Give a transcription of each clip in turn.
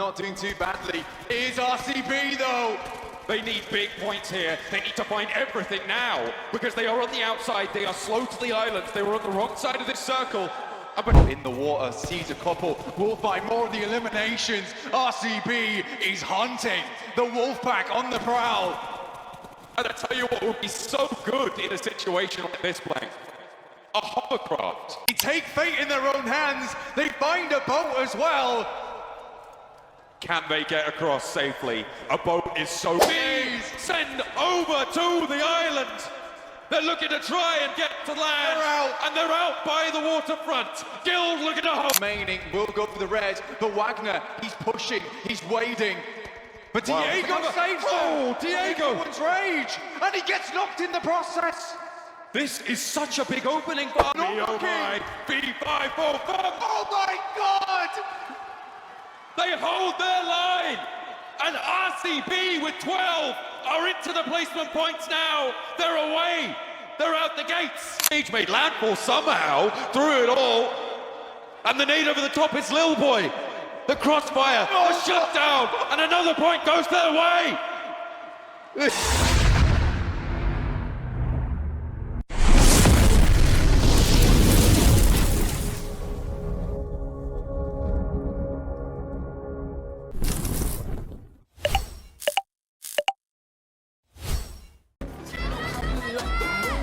not doing too badly. It is RCB though. They need big points here. They need to find everything now because they are on the outside. They are slow to the islands. They were on the wrong side of this circle. But in the water, sees a couple. We'll find more of the eliminations. RCB is hunting. The Wolfpack on the prowl. And I tell you what would be so good in a situation like this, Blank. A hovercraft. They take fate in their own hands. They find a boat as well. Can they get across safely? A boat is so big. Send over to the island. They're looking to try and get to land. They're out. And they're out by the waterfront. Guild looking to hold. Remaining will go for the red, but Wagner, he's pushing, he's wading. But Diego saves them. Oh, Diego! Rage, and he gets knocked in the process. This is such a big opening for me. Oh my, B545. Oh my God! They hold their line. And RCB with 12 are into the placement points now. They're away. They're out the gates. Stage made landfall somehow through it all. And the nade over the top is Lil Boy. The crossfire, the shutdown, and another point goes their way.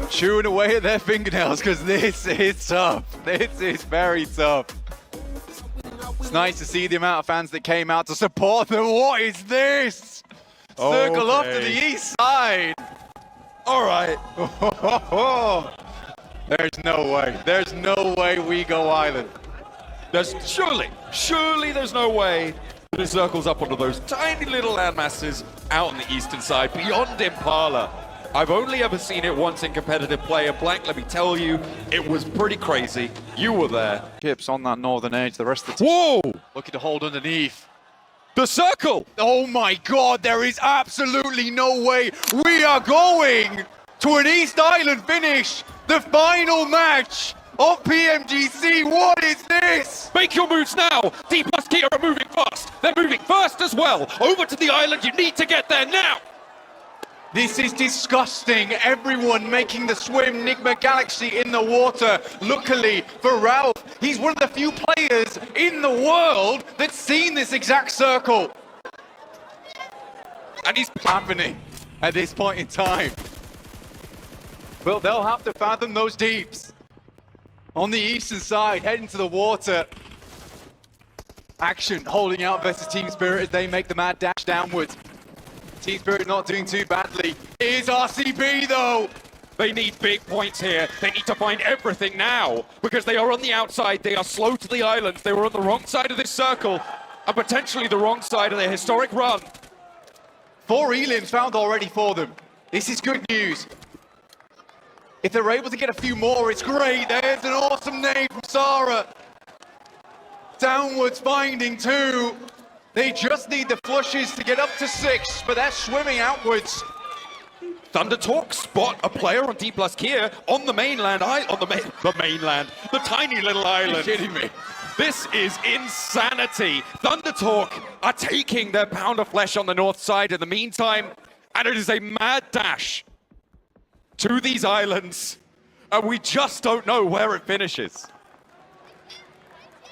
Chewing away at their fingernails because this is tough. This is very tough. It's nice to see the amount of fans that came out to support them. What is this? Circle off to the east side. All right. There's no way. There's no way we go island. There's surely there's no way that it circles up onto those tiny little landmasses out on the eastern side beyond Impala. I've only ever seen it once in competitive play, and Blank, let me tell you, it was pretty crazy. You were there. Chips on that northern edge, the rest of the team Whoa! looking to hold underneath. The circle! Oh my God, there is absolutely no way we are going to an East Island finish. The final match of PMGC. What is this? Make your moves now. D plus Kia are moving fast. They're moving fast as well. Over to the island. You need to get there now. This is disgusting. Everyone making the swim. Nigma Galaxy in the water. Luckily for Ralph, he's one of the few players in the world that's seen this exact circle. And he's happening at this point in time. Well, they'll have to fathom those deeps. On the eastern side, heading to the water. Action holding out versus Team Spirit as they make the mad dash downwards. Team Spirit not doing too badly. It is RCB though. They need big points here. They need to find everything now because they are on the outside. They are slow to the islands. They were on the wrong side of this circle and potentially the wrong side of their historic run. 4 elims found already for them. This is good news. If they're able to get a few more, it's great. There's an awesome name from Sarah. Downwards finding 2. They just need the flushes to get up to 6, but they're swimming outwards. Thunder Talk spot a player on D plus Kia on the mainland, the tiny little island. Are you kidding me? This is insanity. Thunder Talk are taking their pound of flesh on the north side in the meantime, and it is a mad dash to these islands, and we just don't know where it finishes.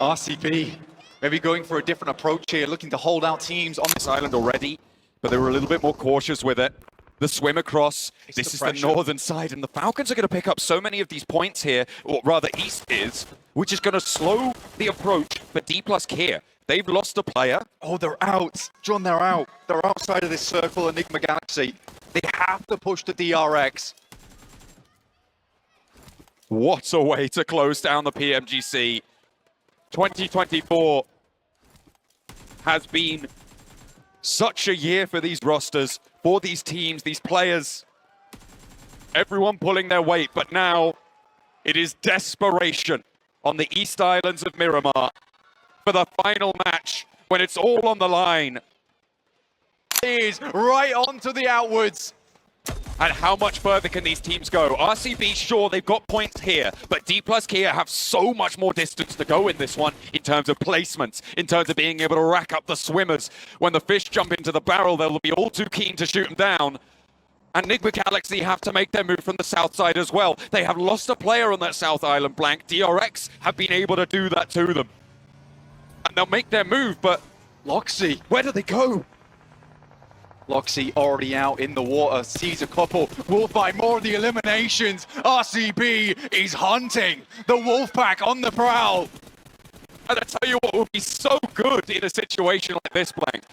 RCB maybe going for a different approach here, looking to hold out teams on This island already, but they were a little bit more cautious with it. The swim across, this is the northern side, and the Falcons are going to pick up so many of these points here, or rather East is, which is going to slow the approach for D plus Kia. They've lost a player. Oh, they're out. John, they're out. They're outside of this circle, Enigma Galaxy. They have to push the DRX. What a way to close down the PMGC. 2024 has been such a year for these rosters, for these teams, these players. Everyone pulling their weight, but now it is desperation on the East Islands of Miramar for the final match when it's all on the line. Is right onto the outwards. And how much further can these teams go? RCB, sure, they've got points here, but D plus Kia have so much more distance to go in this one in terms of placements, in terms of being able to rack up the swimmers. When the fish jump into the barrel, they'll be all too keen to shoot them down. And Enigma Galaxy have to make their move from the south side as well. They have lost a player on that South Island blank. DRX have been able to do that to them. And they'll make their move, but Loxy. where do they go? Loxy already out in the water, sees a couple, will find more of the eliminations. RCB is hunting the Wolfpack on the prowl. And I tell you what would be so good in a situation like this, Blank.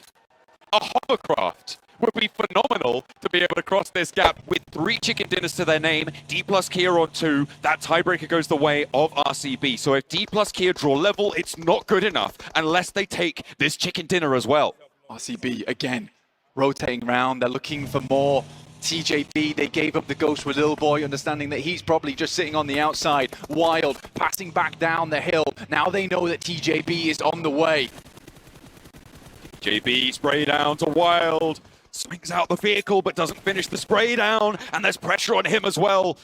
A hovercraft would be phenomenal to be able to cross this gap with 3 chicken dinners to their name, D plus Kia on 2. That tiebreaker goes the way of RCB. So if D plus Kia draw level, it's not good enough unless they take this chicken dinner as well. RCB again rotating around, they're looking for more. TJB, they gave up the ghost with Lil Boy, understanding that he's probably just sitting on the outside. Wild passing back down the hill. Now they know that TJB is on the way. JB spray down to Wild. Swings out the vehicle but doesn't finish the spray down, and there's pressure on him as well.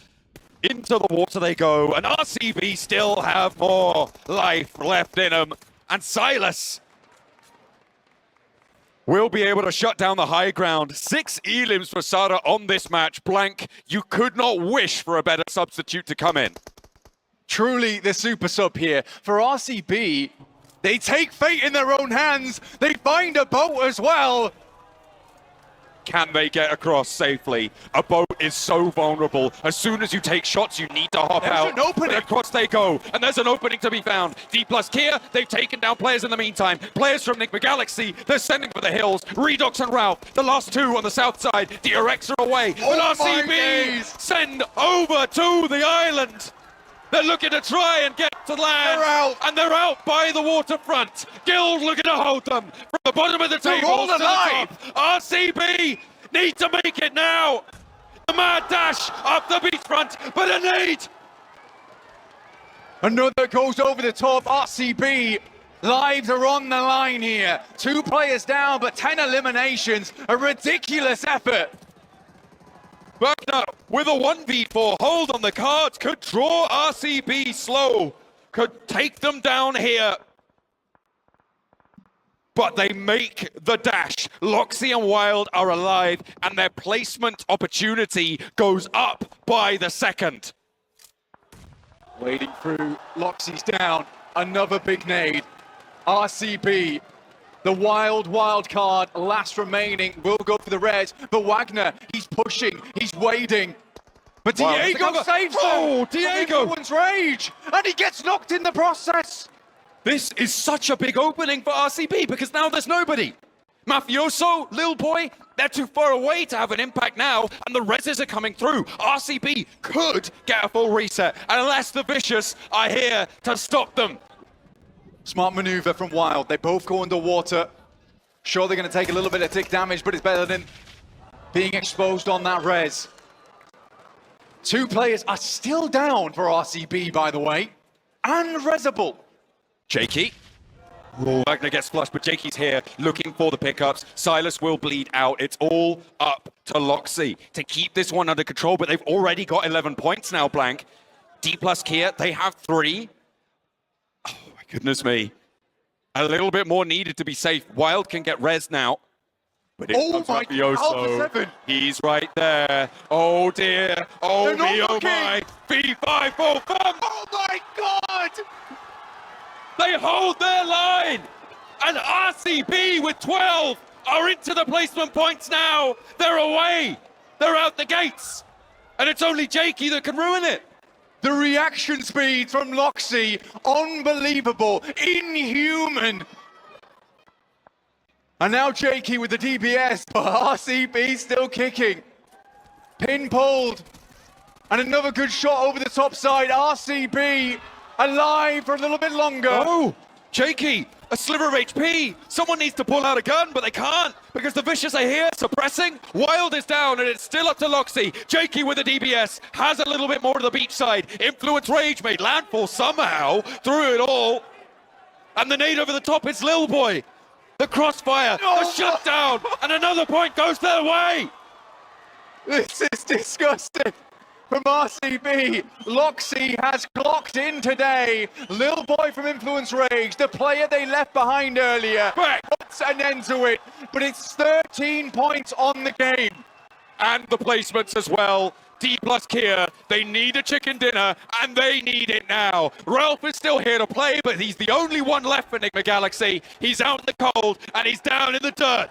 Into the water they go, and RCB still have more life left in them. And Silas will be able to shut down the high ground. 6 elims for Sada on this match. Blank, you could not wish for a better substitute to come in. Truly the super sub here. For RCB, they take fate in their own hands. They find a boat as well. Can they get across safely? A boat is so vulnerable. As soon as you take shots, you need to hop There's out. an opening. And across they go. And there's an opening to be found. D plus Kia, they've taken down players in the meantime. Players from Enigma Galaxy, they're sending for the hills. Redox and Ralph, the last 2 on the south side. DRX are away. Oh but RCB send over to the island. They're looking to try and get to land. They're out. And they're out by the waterfront. Guild looking to hold them from the bottom of the table. all to the alive. top. RCB need to make it now. The mad dash up the beachfront, but a need. Another goes over the top. RCB, lives are on the line here. 2 players down, but 10 eliminations. A ridiculous effort. Wagner with a 1v4 hold on the cards, could draw RCB slow, could take them down here. But they make the dash. Loxy and Wild are alive, and their placement opportunity goes up by the second. Wading through, Loxy's down. Another big nade. RCB, the wild card, last remaining, will go for the res. But Wagner, he's pushing, he's wading. But Diego saves him. Oh, Diego! One's rage, and he gets knocked in the process. This is such a big opening for RCB because now there's nobody. Mafioso, Lil Boy, they're too far away to have an impact now, and the reses are coming through. RCB could get a full reset unless the Vicious are here to stop them. Smart maneuver from Wild. They both go underwater. Sure, they're going to take a little bit of tick damage, but it's better than being exposed on that res. 2 players are still down for RCB, by the way, and resable. Jakey. Wagner gets flushed, but Jakey's here looking for the pickups. Silas will bleed out. It's all up to Loxy to keep this one under control, but they've already got 11 points now, Blank. D plus Kia, they have 3. Oh my goodness me. A little bit more needed to be safe. Wild can get res now. But Oh my God, Alpha 7. He's right there. Oh dear. Oh They're not me, oh looking. my. V5 full fun. Oh my God! They hold their line. And RCB with 12 are into the placement points now. They're away. They're out the gates. And it's only Jakey that can ruin it. The reaction speed from Loxy, unbelievable, inhuman. And now Jakey with the DPS, but RCB still kicking. Pin pulled. And another good shot over the top side. RCB alive for a little bit longer. Oh, Jakey, a sliver of HP. Someone needs to pull out a gun, but they can't because the Vicious are here suppressing. Wild is down, and it's still up to Loxy. Jakey with the DBS has a little bit more to the beach side. Influence Rage made landfall somehow through it all. And the nade over the top is Lil Boy. The crossfire, the shutdown, and another point goes their way. This is disgusting. From RCB, Loxy has clocked in today. Lil Boy from Influence Rage, the player they left behind earlier, puts an end to it. But it's 13 points on the game. And the placements as well. D plus Kia, they need a chicken dinner, and they need it now. Ralph is still here to play, but he's the only one left for Nigma Galaxy. He's out in the cold, and he's down in the dirt.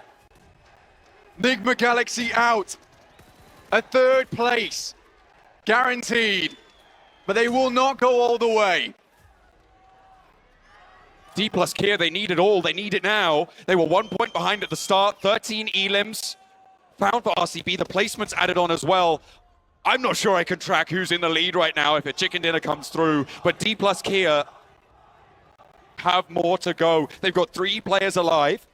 Nigma Galaxy out. A third place. Guaranteed. But they will not go all the way. D plus Kia, they need it all. They need it now. They were 1 point behind at the start. 13 elims found for RCB. The placements added on as well. I'm not sure I can track who's in the lead right now if a chicken dinner comes through. But D plus Kia have more to go. They've got 3 players alive,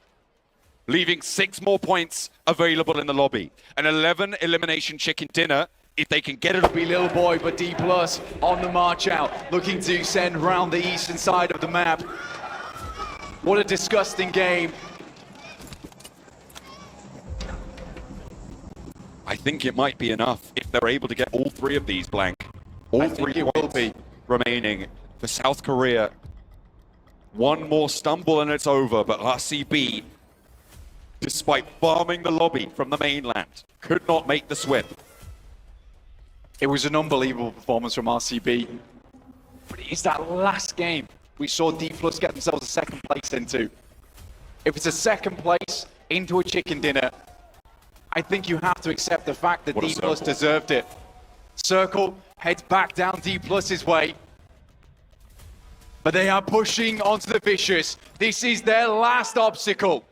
leaving 6 more points available in the lobby. An 11 elimination chicken dinner. If they can get it, It'll be Lil Boy, but D Plus on the march out, looking to send round the eastern side of the map. What a disgusting game. I think it might be enough if they're able to get all 3 of these blank. All 3 it will points be remaining for South Korea. One more stumble and it's over, but RCB, despite farming the lobby from the mainland, could not make the swim. It was an unbelievable performance from RCB. But it's that last game we saw D Plus get themselves a second place into. If it's a second place into a chicken dinner, I think you have to accept the fact that D Plus deserved it. Circle heads back down D Plus's way. But they are pushing onto the Vicious. This is their last obstacle.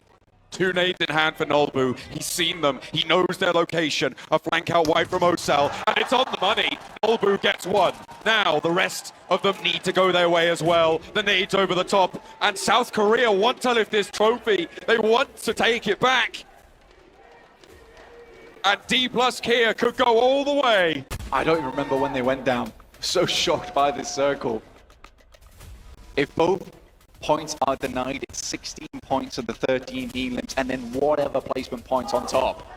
2 nades in hand for Nolbu. He's seen them. He knows their location. A flank out wide from Osal. And it's on the money. Nolbu gets 1. Now the rest of them need to go their way as well. The nades over the top. And South Korea want to lift this trophy. They want to take it back. And D plus Kia could go all the way. I don't even remember when they went down. So shocked by this circle. If both points are denied, it's 16 points of the 13 elims, and then whatever placement points on top.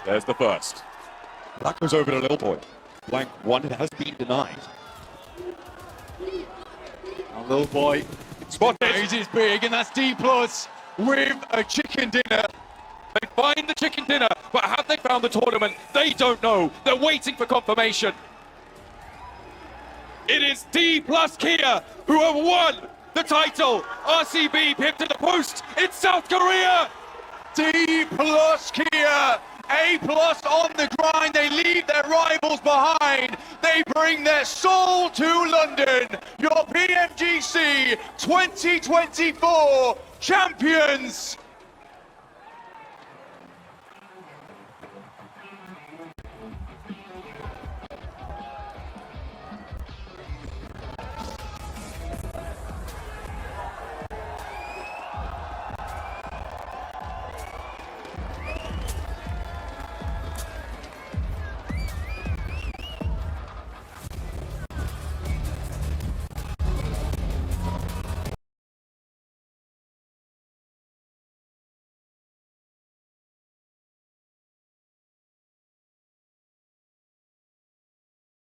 There's the first. That goes over to Lil Boy. Blank 1 has been denied. Now Lil Boy Spotted. is big, and that's D Plus with a chicken dinner. They find the chicken dinner, but have they found the tournament? They don't know. They're waiting for confirmation. It is D plus Kia who have won the title. RCB pipped to the post in South Korea. D plus Kia, A plus on the grind. They leave their rivals behind. They bring their soul to London. Your PMGC 2024 champions.